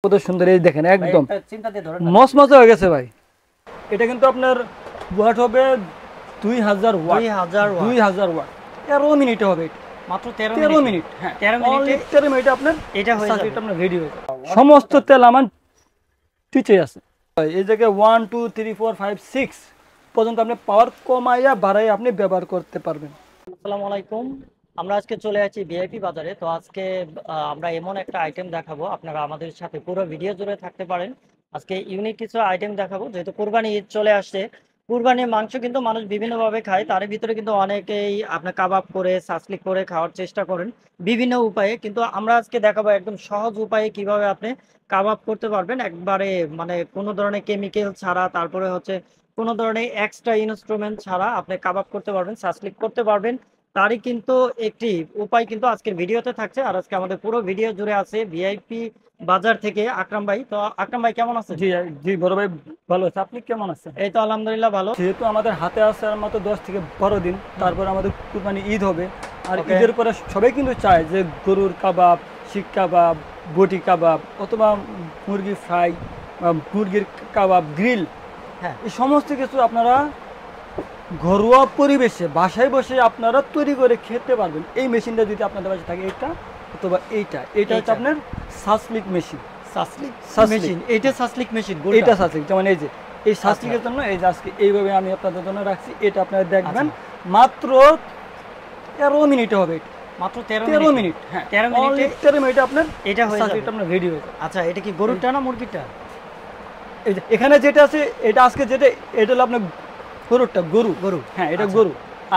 কত সুন্দর, এই দেখেন একদম মচমচে হয়ে গেছে ভাই। এটা কিন্তু আপনার ওয়াট হবে 2000 ওয়াট। 2000 ওয়াট 13 মিনিটে হবে, মাত্র 13 মিনিট। হ্যাঁ 13 মিনিটে আপনার এটা হয়ে যাবে, এটা আপনার রেডি হয়ে যাবে। সমস্ত তেল আমার টিচে আছে। এই জায়গায় 1 2 3 4 5 6 পর্যন্ত আপনি পাওয়ার কমাইয়া বাড়াইয়া আপনি ব্যবহার করতে পারবেন। আসসালামু আলাইকুম, আমরা আজকে চলে আসছি ভিআইপি বাজারে। তো আজকে আমরা এমন একটা আইটেম দেখাবো, আপনারা আমাদের সাথে পুরো ভিডিও জুড়ে থাকতে পারেন। আজকে ইউনিক কিছু আইটেম দেখাবো, যেহেতু কুরবানি ঈদ চলে আসছে। কুরবানির মাংস কিন্তু মানুষ বিভিন্নভাবে খায়, তার ভিতরে কিন্তু অনেকেই আপনার কাবাব করে সাসলিক করে খাওয়ার চেষ্টা করেন বিভিন্ন উপায়ে, কিন্তু আমরা আজকে দেখাবো একদম সহজ উপায়ে কিভাবে আপনি কাবাব করতে পারবেন একবারে, মানে কোনো ধরনের কেমিক্যাল ছাড়া, তারপরে হচ্ছে কোনো ধরনের এক্সট্রা ইনস্ট্রুমেন্ট ছাড়া আপনি কাবাব করতে পারবেন, সাসলিক করতে পারবেন। তারই কিন্তু একটি উপায় কিন্তু আজকের ভিডিওতে থাকছে। আর আজকে আমাদের পুরো ভিডিও জুড়ে আছে ভিআইপি বাজার থেকে আকরাম ভাই। তো আকরাম ভাই কেমন আছেন? জি জি বড় ভাই ভালো আছে, আপনি কেমন আছেন? এই তো আলহামদুলিল্লাহ ভালো। যেহেতু আমাদের হাতে আছে আর মাত্র 10 থেকে 12 দিন, তারপর আমাদের কুরবানি ঈদ হবে। আর ঈদের পরে সবাই কিন্তু চায় যে গরুর কাবাব, শিক কাবাব, বটি কাবাব অথবা মুরগি ফ্রাই বা মুরগির কাবাব গ্রিল, হ্যাঁ এই সমস্ত কিছু আপনারা ঘরোয়া পরিবেশে বাসায় বসে আপনারা তৈরি করে খেতে পারবেন। এই মেশিনটা যদি আপনাদের বাসায় থাকে, এটা অথবা এটা হচ্ছে আপনার সাসলিক মেশিন। এটা সাসলিক মেশিন, এটা সাসলিক, যেমন এই যে এই সাসলিকের জন্য এই যে আজকে এইভাবে আমি আপনাদের জন্য রাখছি। এটা আপনারা দেখবেন মাত্র 13 মিনিটে হবে। মাত্র 13 মিনিট। হ্যাঁ 13 মিনিটে আপনার এটা হয়ে যাবে, এটা আপনার রেডি হয়ে যাবে। আচ্ছা, এটা কি গরুরটা না মুরগিটা? এই যে এখানে যেটা আছে এটা আজকে যেটা, এটা হলো আপনার গরুরটা, গরু। হ্যাঁ এটা গরু।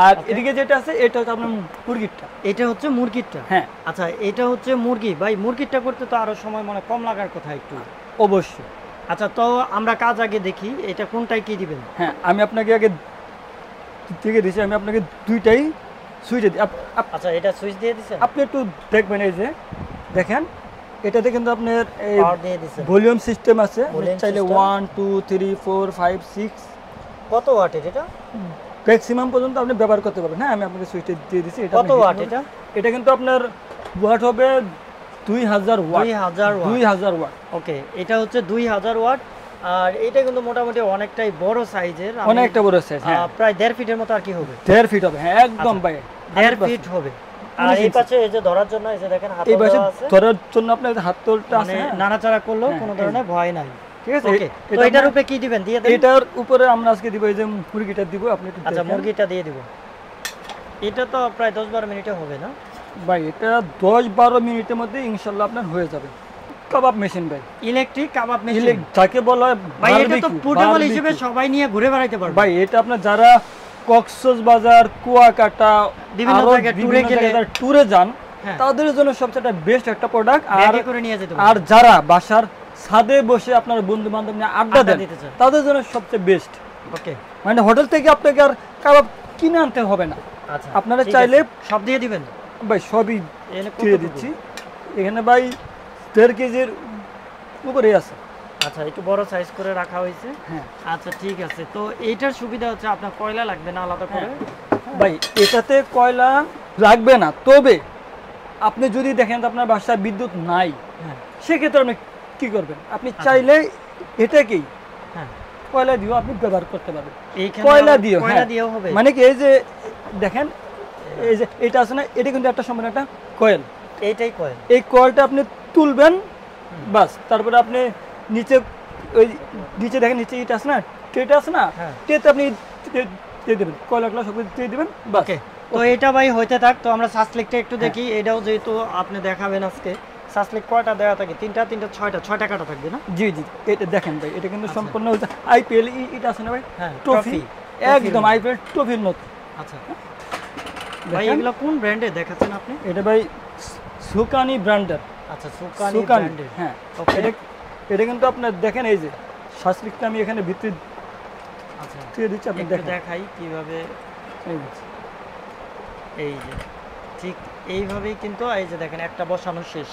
আর এদিকে যেটা আছে এটা হচ্ছে আপনার মুরগিরটা। এটা হচ্ছে মুরগিরটা। হ্যাঁ আচ্ছা, এটা হচ্ছে মুরগি। ভাই মুরগিরটা করতে তো আরো সময় মানে কম লাগার কথা একটু। অবশ্যই। আচ্ছা, তো আমরা কাজ আগে দেখি এটা কোনটাই কি দিবেন। হ্যাঁ আমি আপনাকে আগে থেকে দিয়েছি, আমি আপনাকে দুইটাই সুইচ দিই। আচ্ছা, এটা সুইচ দিয়ে দিছেন, আপনি একটু দেখবেন। এই যে দেখেন এটাতে কিন্তু আপনার এই পাওয়ার দিয়ে দিছেন, ভলিউম সিস্টেম আছে। চাইলে 1 2 3 4 5 6 কত ওয়াটের এটা ম্যাক্সিমাম পর্যন্ত আপনি ব্যবহার করতে পারবেন। হ্যাঁ আমি আপনাকে সুইচটা দিয়ে দিয়েছি। এটা কত ওয়াট? এটা কিন্তু আপনার ওয়াট হবে 2000 ওয়াট। 2000 ওয়াট। ওকে, এটা হচ্ছে 2000 ওয়াট। আর এটা কিন্তু মোটামুটি অনেকটাই বড় সাইজের, অনেকটা বড় সাইজ। হ্যাঁ প্রায় 1.5 ফিটের মতো আর কি হবে। 1.5 ফিট হবে। হ্যাঁ একদম ভাই 1.5 ফিট হবে। আর এই পাশে এই যে ধরার জন্য এই যে দেখেন হাত এই পাশে ধরার জন্য আপনার হাত তোলটা আছে, নাড়াচাড়া করলেও কোনো ধরনের ভয় নাই। ঠিক আছে। তো এটার উপরে কি দিবেন দিয়ে দেন? এটার উপরে আমরা আজকে দিব এই যে মুরগিটা দিব। আপনি একটু আচ্ছা, মুরগিটা দিয়ে দিব। এটা তো প্রায় 10-12 মিনিটে হবে না ভাই? এটা 10-12 মিনিটের মধ্যে ইনশাআল্লাহ আপনার হয়ে যাবে। কাবাব মেশিন ভাই, ইলেকট্রিক কাবাব মেশিন যাকে বলা হয় ভাই। এটা তো পোর্টেবল হিসেবে সবাই নিয়ে ঘুরে বেড়াইতে পারবে ভাই। এটা আপনার যারা কক্সবাজার, কুয়াকাটা বিভিন্ন জায়গায় ট্যুরে যান, তাদের জন্য সবচেয়ে বেস্ট একটা প্রোডাক্ট। আর যারা বাসার ছাদে বসে আপনার বন্ধু বান্ধব নিয়ে আড্ডা দেন, তাদের জন্য সবচেয়ে বেস্ট। ওকে, মানে হোটেল থেকে আপনাকে আর কাবাব কিনে আনতে হবে না। আচ্ছা, আপনারা চাইলে সব দিয়ে দিবেন ভাই, সবই দিয়ে দিচ্ছি। এখানে ভাই 1.5 কেজির উপরে আছে। আচ্ছা, একটু বড় সাইজ করে রাখা হয়েছে। হ্যাঁ আচ্ছা ঠিক আছে। তো এইটার সুবিধা হচ্ছে আপনার কয়লা লাগবে না আলাদা করে ভাই। এটাতে কয়লা লাগবে না, তবে আপনি যদি দেখেন আপনার বাসায় বিদ্যুৎ নাই, সেক্ষেত্রে আপনি কি করবেন? আপনি চাইলে এটাকেই কয়লা দিয়েও আপনি ব্যবহার করতে পারবেন। কয়লা দিয়েও হবে। মানে কি, এই যে দেখেন এই যে এটা আছে না, এটা কিন্তু একটা সম্পূর্ণ একটা কয়েল। এইটাই কয়েল। এই কয়েলটা আপনি তুলবেন বাস। তারপরে আপনি নিচে ওই নিচে দেখেন, নিচে ইট আছে না, টেটা আছে না, টেতে আপনি দিয়ে দেবেন, কয়লাগুলো সব দিয়ে দেবেন বাস। তো এটা ভাই হইতে থাক। তো আমরা সাসলিকটা একটু দেখি। এটাও যেহেতু আপনি দেখাবেন আজকে, সাসলিক কয়টা দেওয়া থাকে? 3টা 6টা কাটা থাকবে না? জি জি, এটা দেখেন ভাই, এটা কিন্তু সম্পূর্ণ আইপিএল এটা আছে না ভাই, ট্রফি, একদম আইপিএল ট্রফির মতো। আচ্ছা ভাই, এগুলো কোন ব্র্যান্ডে দেখাচ্ছেন আপনি? এটা ভাই সুকানি ব্র্যান্ডের। আচ্ছা, সুকানি ব্র্যান্ডের। হ্যাঁ এটা কিন্তু আপনার দেখেন এই যে সাসলিকটা আমি এখানে ভিতরে দিয়ে দিচ্ছি, আপনি দেখাই কিভাবে। এই যে ঠিক এইভাবেই কিন্তু এই যে দেখেন একটা বসানো শেষ।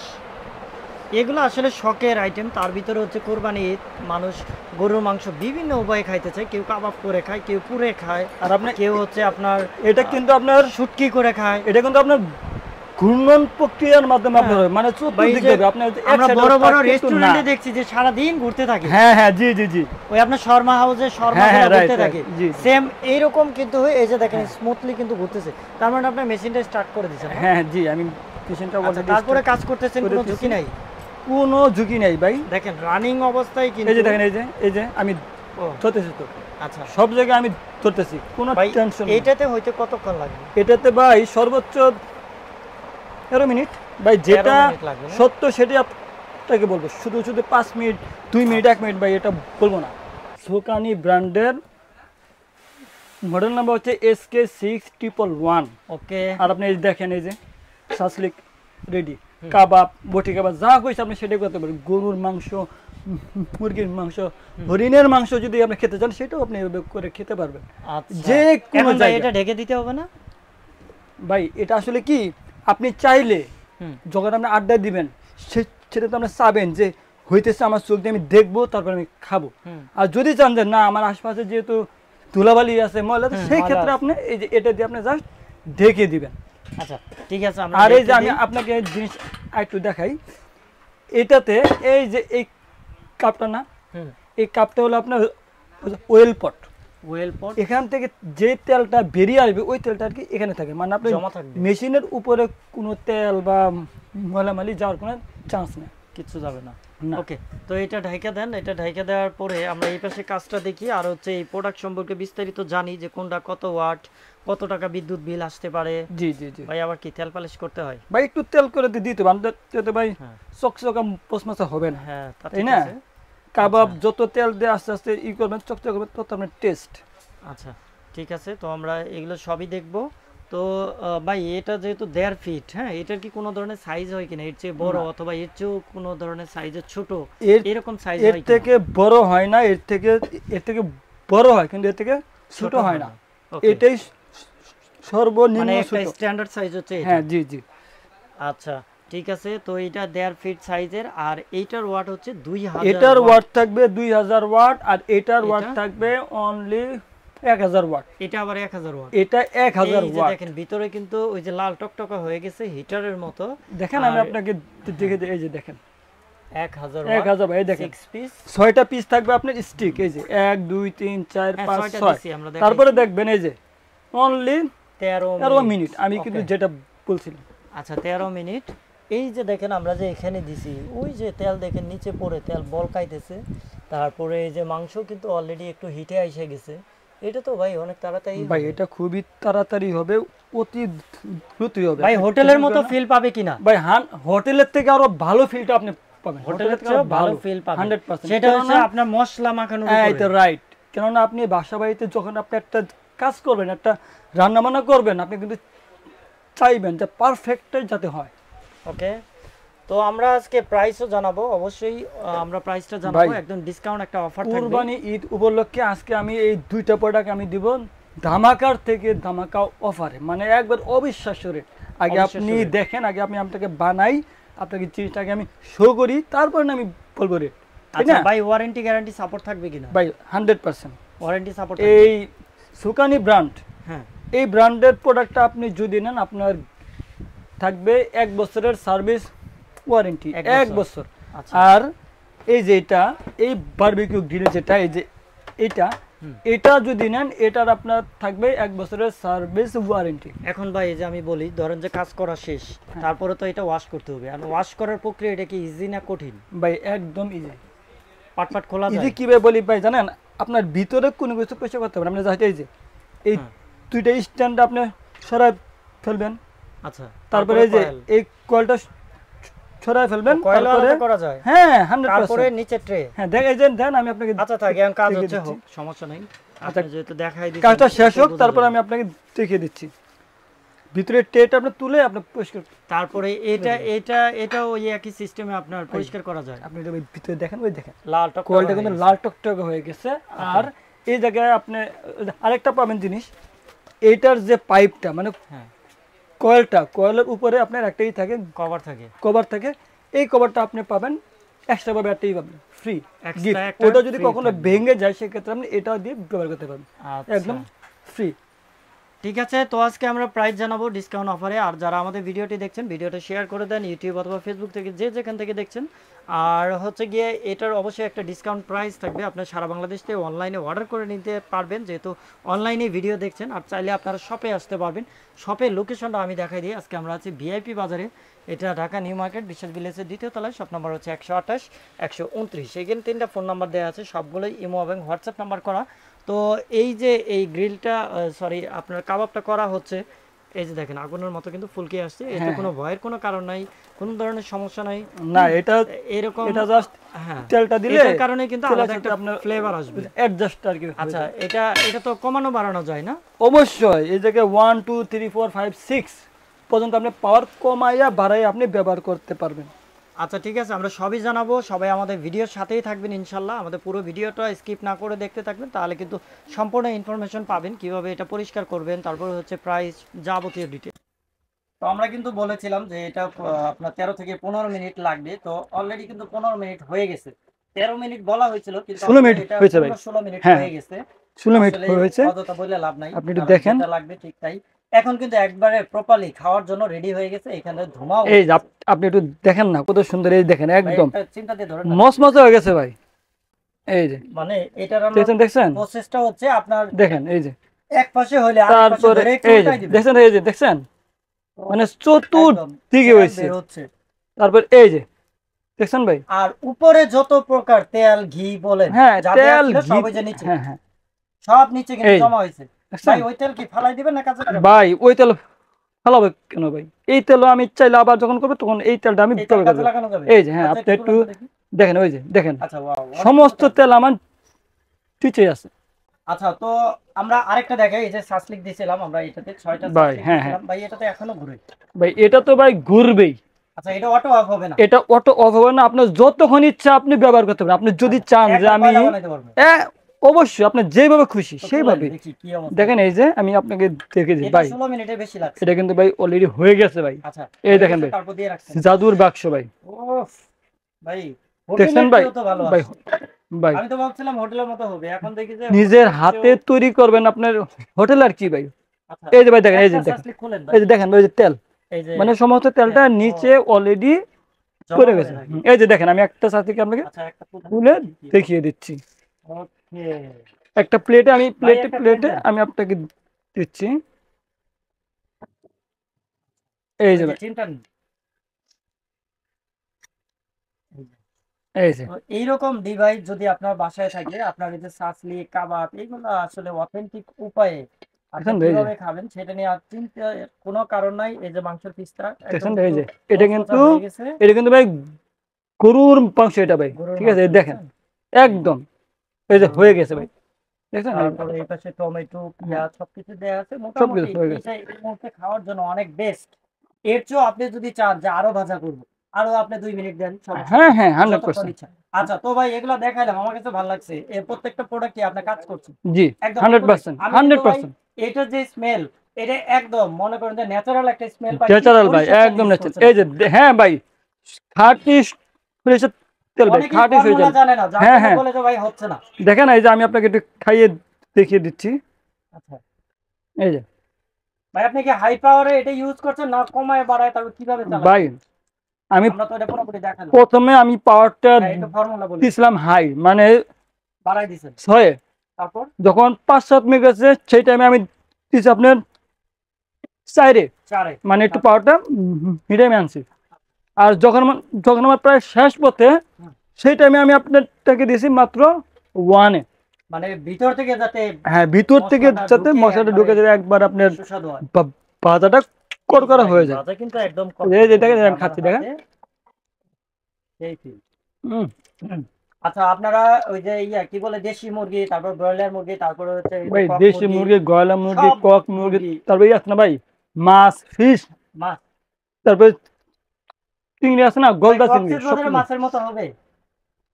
এগুলো আসলে শখের আইটেম। তার ভিতরে হচ্ছে কোরবানি ঈদ, মানুষ গরুর মাংস বিভিন্ন উপায়ে খাইতে চায়। কেউ কাবাব করে খায়, কেউ পুড়ে খায়, আর আপনি কেউ হচ্ছে আপনার এটা কিন্তু আপনার শুটকি করে খায়। এটা কিন্তু আপনার ঘূর্ণন প্রক্রিয়ার মাধ্যমে আপনার মানে চতুর্দিক থেকে আপনি আমরা বড় বড় রেস্টুরেন্টে দেখছি যে সারা দিন ঘুরতে থাকে। হ্যাঁ হ্যাঁ জি জি জি, ওই আপনার শর্মা হাউসে শর্মা ঘুরতে থাকে সেম এইরকম কিন্তু এই যে দেখেন স্মুথলি কিন্তু ঘুরতেছে, তার মানে আপনি মেশিনটা স্টার্ট করে দিয়েছেন। হ্যাঁ জি, আমি মেশিনটা বলতে তারপরে কাজ করতেছেন, কোনো ঝুঁকি নাই? কোনো ঝুঁকি নাই ভাই, দেখেন রানিং অবস্থায় কিন্তু এই যে দেখেন এই যে আমি ধরতেছি তো। আচ্ছা, সব জায়গায় আমি ধরতেছি, কোনো টেনশন নেই। এইটাতে হইতে কতক্ষণ লাগবে? এটাতে ভাই সর্বোচ্চ 13 মিনিট ভাই, যেটা সত্য সেটাই আপনাকে বলবো, শুধু শুধু 5 মিনিট 2 মিনিট 1 মিনিট ভাই এটা বলবো না। সোকানি ব্র্যান্ডের মডেল নাম্বার হচ্ছে SK6111। ওকে, আর আপনি এই দেখেন এই যে শাসলিক রেডি, কাবাব, বটি কাবাব যা কইছে আপনি সেটাই করতে পারেন। গরুর মাংস, মুরগির মাংস, হরিণের মাংস যদি আপনি খেতে চান সেটাও আপনি এভাবে করে খেতে পারবেন। যে কোনো জায়গায়। এটা ঢেকে দিতে হবে না ভাই? এটা আসলে কি, আপনি চাইলে যখন আপনি আড্ডা দিবেন সেটা তো আপনি চাবেন যে হইতেছে আমার চোখ দিয়ে আমি দেখবো তারপর আমি খাবো। আর যদি চান যে না আমার আশপাশে যেহেতু ধুলাবালি আছে ময়লা, সেই ক্ষেত্রে আপনি এই যে এটা দিয়ে আপনি জাস্ট ঢেকে দিবেন। আচ্ছা ঠিক আছে। আর এই যে আমি আপনাকে জিনিস একটু দেখাই, এটাতে এই যে এই কাপটা না, এই কাপটা হলো আপনার ওয়েল পট। এখান থেকে যে তেলটা বেরিয়ে আসবে ওই তেলটা আর কি এখানে থাকে, মানে আপনার মেশিনের উপরে কোনো তেল বা ময়লামালি যাওয়ার কোনো চান্স নেই, কিছু যাবে না। ওকে, তো এটা ঢাইকা দেন। এটা ঢাইকা দেওয়ার পরে আমরা এই পাশে কাজটা দেখি, আর হচ্ছে এই প্রোডাক্ট সম্পর্কে বিস্তারিত জানি যে কোনটা কত ওয়াট, কত টাকা বিদ্যুৎ বিল আসতে পারে। জি জি জি ভাই, আবার কি তেল পালিশ করতে হয়? ভাই একটু তেল করে দিতে বান্ধতে ভাই, চকচকা পসমসা হবে না। হ্যাঁ তাই না? কাবাব যত তেল দিয়ে আস্তে আস্তে ই করবেন, চকচকা করবেন, তত আপনার টেস্ট। আচ্ছা ঠিক আছে, তো আমরা এগুলো সবই দেখবো। তো ভাই এটা যেহেতু 1.5 ফিট, হ্যাঁ, এটার কি কোনো ধরনের সাইজ হয় কিনা? এর চেয়ে বড় অথবা এর চেয়েও কোনো ধরনের সাইজের ছোট এরকম সাইজ হয়? এর থেকে বড় হয় না, এর থেকে বড় হয়, কিন্তু এর থেকে ছোট হয় না। এটাই সর্বনিম্ন, মানে একটা স্ট্যান্ডার্ড সাইজ হচ্ছে এটা। হ্যাঁ জি জি। আচ্ছা ঠিক আছে, তো এটা 1.5 ফিট সাইজের, আর এইটার ওয়াট হচ্ছে 2000। এটার ওয়াট থাকবে 2000 ওয়াট, আর এটার ওয়াট থাকবে অনলি 1000 ওয়াট। এটা আবার 1000 ওয়াট। এটা 1000 ওয়াট। দেখেন ভিতরে কিন্তু ওই যে লাল টকটকা হয়ে গেছে হিটারের মতো। দেখেন আমি আপনাকে দেখে দিই, এই যে দেখেন 1000 ওয়াট, এই দেখেন 6 পিস, 6টা পিস থাকবে আপনার স্টিক, এই যে 1 2 3 4 5 6। তারপরে দেখবেন এই যে অনলি 13 মিনিট, আমি কিন্তু যেটা বলছিলাম। আচ্ছা 13 মিনিট। এই যে দেখেন আমরা যে এখানে দিছি, ওই যে তেল দেখেন নিচে পড়ে তেল বলকাইতেছে, তারপরে এই যে মাংস কিন্তু অলরেডি একটু হিটে এসে গেছে। এটা তো ভাই অনেক তাড়াতাড়ি ভাই, এটা খুবই তাড়াতাড়ি হবে, অতি দ্রুতই হবে ভাই। হোটেলের মতো ফিল পাবে কিনা ভাই? হোটেলের থেকে আরো ভালো ফিলটা আপনি পাবেন, হোটেলের থেকে ভালো ফিল পাবেন 100%। সেটা হচ্ছে আপনার মশলা মাখানোর উপরে। এই তো রাইট, কেননা আপনি বাসা বাড়িতে যখন আপনি একটা কাজ করবেন, একটা রান্না বান্না করবেন, আপনি কিন্তু চাইবেন যে পারফেক্ট যাতে হয়। ওকে, তো আমরা আজকে প্রাইসও জানাবো, অবশ্যই আমরা প্রাইসটা জানাবো, একদম ডিসকাউন্ট একটা অফার থাকবে কুরবানি ঈদ উপলক্ষে। আজকে আমি এই দুইটা প্রোডাক্ট আমি দিব ধামাকার থেকে ধামাকা অফারে, মানে একবার অবিশ্বাস্য রেট। আগে আপনি দেখেন, আগে আমি আপনাকে বানাই, আপনাকে জিনিসটাকে আমি শো করি, তারপর আমি বলবো রেট। আচ্ছা ভাই, ওয়ারেন্টি গ্যারান্টি সাপোর্ট থাকবে কিনা? ভাই 100% ওয়ারেন্টি সাপোর্ট। এই সোকানি ব্র্যান্ড, হ্যাঁ, এই ব্র্যান্ডের প্রোডাক্টটা আপনি যদি নেন, আপনার থাকবে 1 বছরের সার্ভিস ওয়ারেন্টি, 1 বছর। আর এই যে এটা, এই বারবিকিউ গ্রিল যেটা, এই যে এটা যদি নেন, এটার আপনার থাকবে 1 বছরের সার্ভিস ওয়ারেন্টি। এখন ভাই এই যে আমি বলি, ধরেন যে কাজ করা শেষ, তারপরে তো এটা ওয়াশ করতে হবে, আর ওয়াশ করার প্রক্রিয়া এটা কি ইজি না কঠিন? ভাই একদম ইজি, পাটপাট খোলা যায়। ইজি কিভাবে বলি ভাই জানেন? আপনার ভিতরে কোনো কিছু পরিষ্কার করতে হবে না, আপনি জাস্ট এই যে এই দুইটা স্ট্যান্ড আপনি সরাই ফেলবেন। আচ্ছা, তারপরে এই যে এই কয়েলটা ছড়াই ফেলবেন, তারপরে করা যায়। হ্যাঁ 100%। তারপরে নিচে ট্রে। হ্যাঁ দেখেন, এই যে দেন আমি আপনাকে। আচ্ছা থাক, এখন কাজ হচ্ছে, হোক, সমস্যা নাই। আচ্ছা যেহেতু দেখাই দিচ্ছি, কাজটা শেষ হোক, তারপর আমি আপনাকে দেখিয়ে দিচ্ছি। ভিতরে ট্রেটা আপনি তুলে আপনি পরিষ্কার, তারপরে এটা ওই একই সিস্টেমে আপনার পরিষ্কার করা যায়। আপনি যদি ভিতরে দেখেন, ওই দেখেন লাল টক, কোয়ালটা কিন্তু লাল টকটকে হয়ে গেছে। আর এই জায়গায় আপনি আরেকটা পাবেন জিনিস, এইটার যে পাইপটা, মানে কয়েলের উপরে আপনার একটাই থাকে, কভার থাকে। এই কভারটা আপনি পাবেন এক্সট্রা ভাবে, একটাই পাবেন ফ্রি গিফট। ওটা যদি কখনো ভেঙে যায়, সেক্ষেত্রে আপনি এটা দিয়ে ব্যবহার করতে পারবেন, একদম ফ্রি। ঠিক আছে, তো আজকে আমরা প্রাইস জানাবো ডিসকাউন্ট অফারে। আর যারা আমাদের ভিডিওটি দেখছেন, ভিডিওটা শেয়ার করে দেন ইউটিউব অথবা ফেসবুক থেকে, যে যেখান থেকে দেখছেন। আর হচ্ছে গিয়ে এটার অবশ্যই একটা ডিসকাউন্ট প্রাইস থাকবে, আপনার সারা বাংলাদেশ থেকে অনলাইনে অর্ডার করে নিতে পারবেন, যেহেতু অনলাইনে ভিডিও দেখছেন। আর চাইলে আপনারা শপে আসতে পারবেন। শপের লোকেশনটা আমি দেখাই দিই। আজকে আমরা আছি ভিআইপি বাজারে, এটা ঢাকা নিউ মার্কেট বিশ্বাস ভিলেজের 2য় তলায়। শপ নাম্বার হচ্ছে 128 129। এখানে 3টা ফোন নাম্বার দেওয়া আছে, সবগুলোই ইমো এবং হোয়াটসঅ্যাপ নাম্বার করা। তো এই যে এই গ্রিলটা সরি আপনার কাবাবটা করা হচ্ছে, এই যে দেখেন আগুনের মতো কিন্তু ফুলকে আসছে। এতে কোনো ভয়ের কোনো কারণ নাই, কোনো ধরনের সমস্যা নাই না। এটা এরকম এটা জাস্ট হ্যাঁ তেলটা দিলে এটার কারণে কিন্তু আলাদা একটা আপনার ফ্লেভার আসবে, অ্যাডজাস্ট আর কি। আচ্ছা এটা তো কমানো বাড়ানো যায় না? অবশ্যই। এই জায়গায় 1 2 3 4 5 6 পর্যন্ত আপনি পাওয়ার কমাইয়া বাড়াইয়া আপনি ব্যবহার করতে পারবেন। আচ্ছা ঠিক আছে, আমরা সবই জানাবো। সবাই আমাদের ভিডিওর সাথেই থাকবেন ইনশাল্লাহ। আমাদের পুরো ভিডিওটা স্কিপ না করে দেখতে থাকবেন, তাহলে কিন্তু সম্পূর্ণ ইনফরমেশন পাবেন কিভাবে এটা পরিষ্কার করবেন, তারপরে হচ্ছে প্রাইস, যাবতীয় ডিটেল। তো আমরা কিন্তু বলেছিলাম যে এটা আপনার 13 থেকে 15 মিনিট লাগবে। তো অলরেডি কিন্তু 15 মিনিট হয়ে গেছে। 13 মিনিট বলা হয়েছিল কিন্তু 16 মিনিট হয়েছে ভাই। 16 মিনিট হয়ে গেছে। 16 মিনিট হয়েছে, অযথা বলে লাভ নাই, আপনি একটু দেখেন। যেটা লাগবে ঠিক তাই। এখন কিন্তু একবারে প্রপারলি খাওয়ার জন্য রেডি হয়ে গেছে। এখানে ধোঁয়াও, এই যে আপনি একটু দেখেন না কত সুন্দর, এই দেখেন একদম চিন্তা দিয়ে ধরেন মচমচে হয়ে গেছে ভাই। এই যে মানে এটার দেখছেন প্রসেসটা হচ্ছে আপনার দেখেন, এই যে এক পাশে হইলে আরেক পাশে তারপরে ধরে এই যে দেখছেন, এই যে দেখছেন মানে চতুর্দিকে হয়েছে। তারপর এই যে দেখছেন ভাই, আর উপরে যত প্রকার তেল ঘি বলেন, হ্যাঁ তেল সব ওই যে নিচে, হ্যাঁ হ্যাঁ সব নিচে কিন্তু জমা হয়েছে। ভাই ওই তেল কি ফালাই দিবেন না কাজে লাগাবেন? ভাই ওই তেল ফালাবে কেন ভাই? এই তেল আমি চাইলে আবার যখন করবে তখন এই তেলটা আমি কাজে লাগানো যাবে। এই যে হ্যাঁ, আপনি একটু দেখেন, ওই যে দেখেন আচ্ছা ওয়াও, সমস্ত তেল আমার টিচে আছে। আচ্ছা তো আমরা আরেকটা দেখাই। এই যে সাসলিক দিছিলাম আমরা, এটাতে 6টা ভাই সাসলিক হ্যাঁ দিছিলাম। ভাই এটাতে এখনো ঘুরে ভাই, এটা তো ভাই ঘুরবেই। আচ্ছা এটা অটো অফ হবে না? এটা অটো অফ হবে না, আপনার যতক্ষণ ইচ্ছা আপনি ব্যবহার করতে পারেন। আপনি যদি চান যে আমি অবশ্যই আপনি যেভাবে খুশি সেইভাবে দেখেন। এই যে আমি আপনাকে দেখে দিই ভাই, 16 মিনিটের বেশি লাগছে। এটা কিন্তু ভাই অলরেডি হয়ে গেছে ভাই। আচ্ছা এই দেখেন ভাই, তারপর দিয়ে রাখছেন জাদুর বাক্স ভাই। ওফ ভাই দেখছেন ভাই, ভাই ভাই আমি তো ভাবছিলাম হোটেলের মতো হবে, এখন দেখি যে নিজের হাতে তৈরি করবেন আপনার হোটেল আর কি ভাই। এই যে ভাই দেখেন, এই যে দেখেন, এই যে দেখেন ওই যে তেল, মানে সমস্ত তেলটা নিচে অলরেডি করে গেছে। এই যে দেখেন, আমি একটা সাথে আপনাকে খুলে দেখিয়ে দিচ্ছি। একটা প্লেটে আমি প্লেটে আমি আপনাকে দিচ্ছি। এই যে এইরকম ডিভাইস যদি আপনার বাসায় থাকে, আপনার এই যে সাসলি কাবাব এগুলো আসলে অথেন্টিক উপায়ে আপনি কিভাবে খাবেন সেটা নিয়ে আর চিন্তা কোনো কারণ নাই। এই যে মাংসের পিসটা দেখেন, এই যে এটা কিন্তু ভাই গরুর মাংস এটা ভাই, ঠিক আছে? দেখেন একদম এই যে হয়ে গেছে ভাই, দেখেন। তারপরে এই পাশে টমেটো পেঁয়াজ সবকিছু দেয়া আছে। মোটামুটি এটা এই মুহূর্তে খাওয়ার জন্য অনেক বেস্ট। এর চেয়েও আপনি যদি চান যে আরো ভাজা করব, আরো আপনি 2 মিনিট দেন। হ্যাঁ হ্যাঁ 100%। আচ্ছা তো ভাই এগুলা দেখাইলাম, আমার কাছে ভালো লাগছে। এই প্রত্যেকটা প্রোডাক্টে আপনি কাজ করছেন জি 100%। এটা যে স্মেল, এটা একদম মনে করেন যে ন্যাচারাল একটা স্মেল পাই। ন্যাচারাল ভাই, একদম ন্যাচারাল। এই যে হ্যাঁ ভাই, খাঁটি ফ্রেশের তেল ভাই, খাঁটি ফ্রেশ তেল। জানে না হ্যাঁ হ্যাঁ বলে যে ভাই হচ্ছে না। দেখেন এই যে আমি আপনাকে একটু খাইয়ে দেখিয়ে দিচ্ছি। আচ্ছা এই যে ভাই, আপনি কি হাই পাওয়ারে এটা ইউজ করছেন না কমায় বাড়ায়, তারপর কিভাবে চালাবেন? ভাই আমি আমরা তো এটা পুরোপুরি দেখালাম। প্রথমে আমি পাওয়ারটা দিছিলাম হাই, মানে বাড়াই দিয়েছেন 6। তারপর যখন 5-7 মিনিট গেছে সেই টাইমে আমি দিছি আপনার 4-এ, মানে একটু পাওয়ারটা মিডিয়ামে আনছি। আর যখন আমার প্রায় শেষ পথে সেই টাইমে আমি আপনারটাকে দিয়েছি মাত্র 1-এ, মানে ভিতর থেকে যাতে, হ্যাঁ ভিতর থেকে যাতে মশলাটা ঢুকে যায়, একবার আপনার ভাজাটা করকরা হয়ে যায়। ভাজা কিন্তু একদম এই যে দেখেন আমি খাচ্ছি, দেখেন। আচ্ছা আপনারা ওই যে কি বলে দেশি মুরগি, তারপর ব্রয়লার মুরগি, তারপর হচ্ছে ভাই দেশি মুরগি, ব্রয়লার মুরগি, কক মুরগি, তারপর আছে না ভাই মাছ, ফিশ, মাছ, তারপর চিংড়ি আছে না, গলদা চিংড়ি, সব মাছের মতো হবে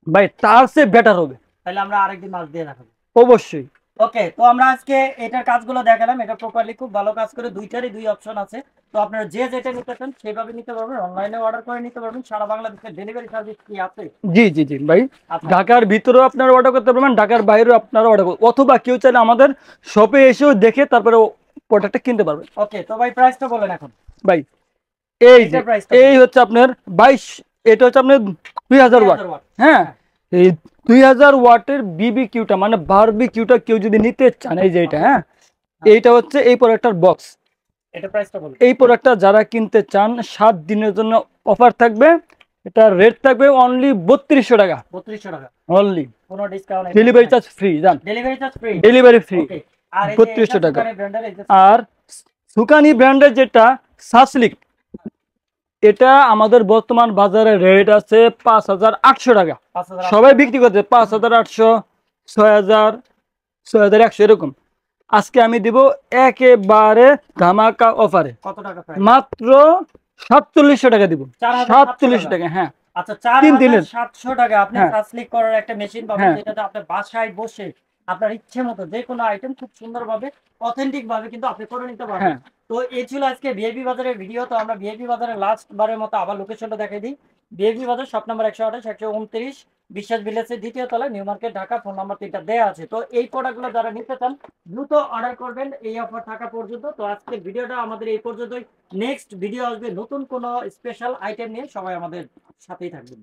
ভাই, তার চেয়ে বেটার হবে। তাহলে আমরা আরেকদিন মাছ দিয়ে রাখবো অবশ্যই। ওকে, তো আমরা আজকে এটার কাজগুলো দেখালাম। এটা প্রপারলি খুব ভালো কাজ করে, দুইটারই 2 অপশন আছে। তো আপনারা যে যেটা নিতে চান সেভাবে নিতে পারবেন, অনলাইনে অর্ডার করে নিতে পারবেন। সারা বাংলাদেশে ডেলিভারি সার্ভিস কি আছে? জি জি জি ভাই, ঢাকার ভিতরেও আপনারা অর্ডার করতে পারবেন, ঢাকার বাইরেও আপনারা অর্ডার করতে, অথবা কেউ চাইলে আমাদের শপে এসেও দেখে তারপরে প্রোডাক্টটা কিনতে পারবেন। ওকে, তো ভাই প্রাইসটা বলেন এখন। ভাই এই যে এই হচ্ছে আপনার 22, এটা হচ্ছে আপনার 2000 ওয়াট। হ্যাঁ, এই 2000 ওয়াটের বিবিকিউটা মানে বারবিকিউটা কেউ যদি নিতে চান, এই যে এটা, হ্যাঁ এইটা হচ্ছে এই প্রোডাক্টটার বক্স। এটা প্রাইসটা বলুন। এই প্রোডাক্টটা যারা কিনতে চান 7 দিনের জন্য অফার থাকবে, এটা রেট থাকবে অনলি 3200 টাকা। 3200 টাকা অনলি, কোনো ডিসকাউন্ট? ডেলিভারি চার্জ ফ্রি, জান, delivery charge free, delivery free. Okay. আর এই যে 3200 টাকা। ব্র্যান্ডের আর সুকানি ব্র্যান্ডের যেটা সাসলিক, এটা আমাদের বর্তমান বাজারে রেট আছে 5800 টাকা। সবাই বিক্রি করছে 5800, 6000, 6100 এরকম। আজকে আমি দিব একেবারে ধামাকা অফারে। কত টাকা? মাত্র 4700 টাকা দিব। 4700 টাকা, হ্যাঁ। আচ্ছা, 4700 টাকা আপনি সাসলিক করার একটা মেশিন পাবেন, যেটাতে আপনি বাসায় বসে আপনার ইচ্ছে মতো যে কোনো আইটেম খুব সুন্দরভাবে অথেন্টিক ভাবে কিন্তু আপনি করে নিতে পারবেন। তো এই ছিল আজকে ভিআইপি বাজারের ভিডিও। তো আমরা ভিআইপি বাজারের লাস্ট বারের মতো আবার লোকেশনটা দেখাই দিই। ভিআইপি বাজার শপ নাম্বার 128, 129 বিশ্বাস ভিলেজের দ্বিতীয় তলায়, new market, Dhaka. Phone number 3টা দেওয়া আছে। তো এই প্রোডাক্টগুলো যারা নিতে চান দ্রুত অর্ডার করবেন এই অফার থাকা পর্যন্ত। তো আজকের ভিডিওটা আমাদের এই পর্যন্তই। নেক্সট ভিডিও আসবে নতুন কোনো স্পেশাল আইটেম নিয়ে, সবাই আমাদের সাথেই থাকবেন।